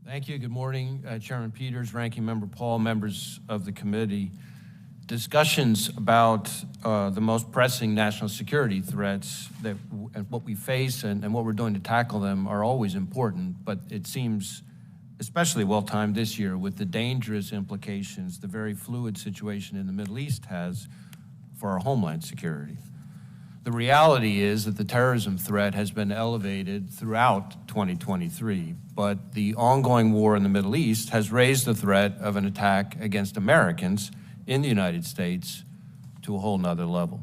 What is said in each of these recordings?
Thank you. Good morning, Chairman Peters, Ranking Member Paul, members of the committee. Discussions about the most pressing national security threats and what we face and what we're doing to tackle them are always important, but it seems especially well-timed this year with the dangerous implications the very fluid situation in the Middle East has for our homeland security. The reality is that the terrorism threat has been elevated throughout 2023, but the ongoing war in the Middle East has raised the threat of an attack against Americans in the United States to a whole nother level.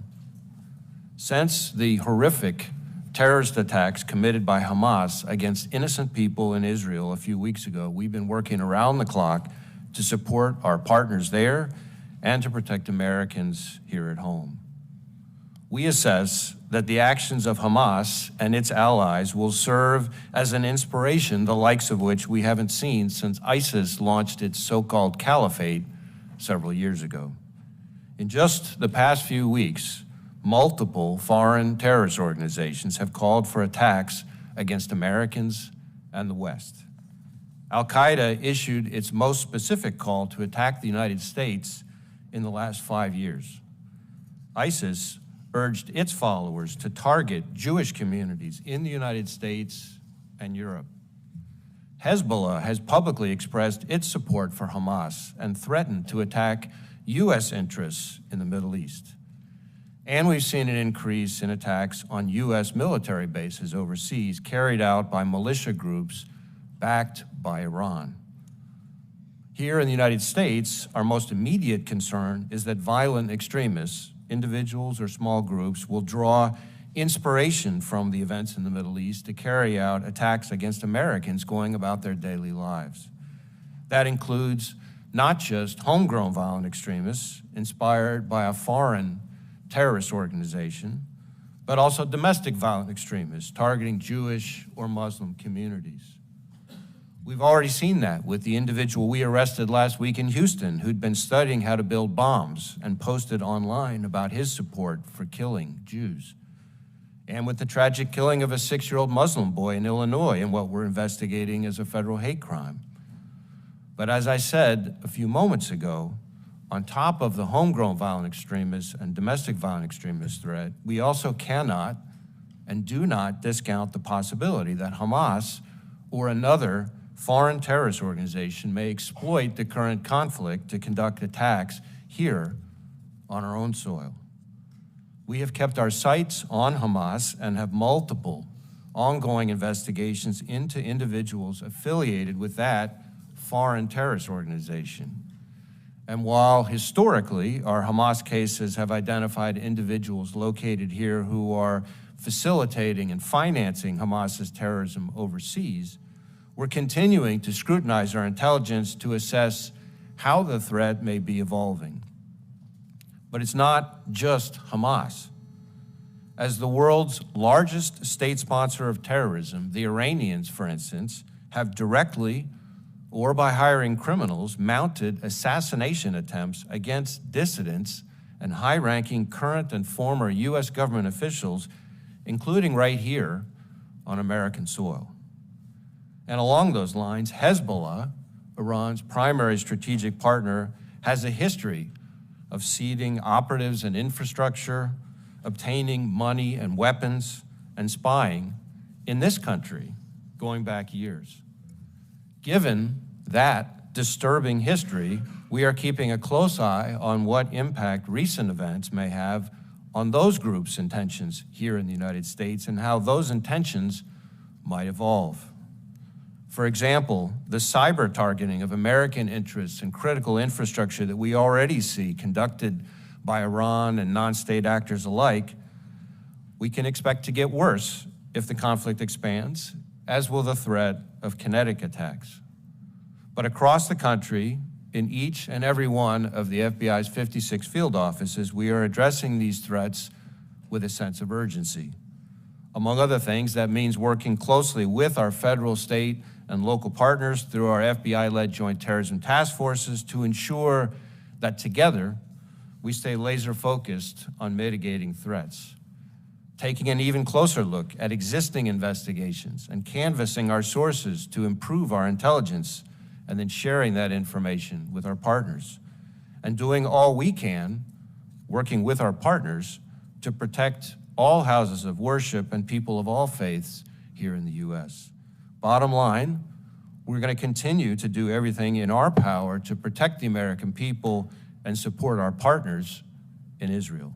Since the horrific terrorist attacks committed by Hamas against innocent people in Israel a few weeks ago, we've been working around the clock to support our partners there and to protect Americans here at home. We assess that the actions of Hamas and its allies will serve as an inspiration, the likes of which we haven't seen since ISIS launched its so-called caliphate several years ago. In just the past few weeks, multiple foreign terrorist organizations have called for attacks against Americans and the West. Al-Qaeda issued its most specific call to attack the United States in the last 5 years. ISIS urged its followers to target Jewish communities in the United States and Europe. Hezbollah has publicly expressed its support for Hamas and threatened to attack U.S. interests in the Middle East. And we've seen an increase in attacks on U.S. military bases overseas carried out by militia groups backed by Iran. Here in the United States, our most immediate concern is that violent extremists, individuals or small groups, will draw inspiration from the events in the Middle East to carry out attacks against Americans going about their daily lives. That includes not just homegrown violent extremists inspired by a foreign terrorist organization, but also domestic violent extremists targeting Jewish or Muslim communities. We've already seen that with the individual we arrested last week in Houston who'd been studying how to build bombs and posted online about his support for killing Jews. And with the tragic killing of a 6-year-old Muslim boy in Illinois in what we're investigating as a federal hate crime. But as I said a few moments ago, on top of the homegrown violent extremists and domestic violent extremist threat, we also cannot and do not discount the possibility that Hamas or another foreign terrorist organization may exploit the current conflict to conduct attacks here on our own soil. We have kept our sights on Hamas and have multiple ongoing investigations into individuals affiliated with that foreign terrorist organization. And while historically our Hamas cases have identified individuals located here who are facilitating and financing Hamas's terrorism overseas, we're continuing to scrutinize our intelligence to assess how the threat may be evolving. But it's not just Hamas. As the world's largest state sponsor of terrorism, the Iranians, for instance, have directly or by hiring criminals mounted assassination attempts against dissidents and high-ranking current and former U.S. government officials, including right here on American soil. And along those lines, Hezbollah, Iran's primary strategic partner, has a history of seeding operatives and infrastructure, obtaining money and weapons, and spying in this country going back years. Given that disturbing history, we are keeping a close eye on what impact recent events may have on those groups' intentions here in the United States and how those intentions might evolve. For example, the cyber targeting of American interests and critical infrastructure that we already see conducted by Iran and non-state actors alike, we can expect to get worse if the conflict expands, as will the threat of kinetic attacks. But across the country, in each and every one of the FBI's 56 field offices, we are addressing these threats with a sense of urgency. Among other things, that means working closely with our federal, state, and local partners through our FBI-led Joint Terrorism Task Forces to ensure that together we stay laser-focused on mitigating threats. taking an even closer look at existing investigations and canvassing our sources to improve our intelligence, and then sharing that information with our partners, and doing all we can, working with our partners, to protect all houses of worship and people of all faiths here in the U.S. Bottom line, we're going to continue to do everything in our power to protect the American people and support our partners in Israel.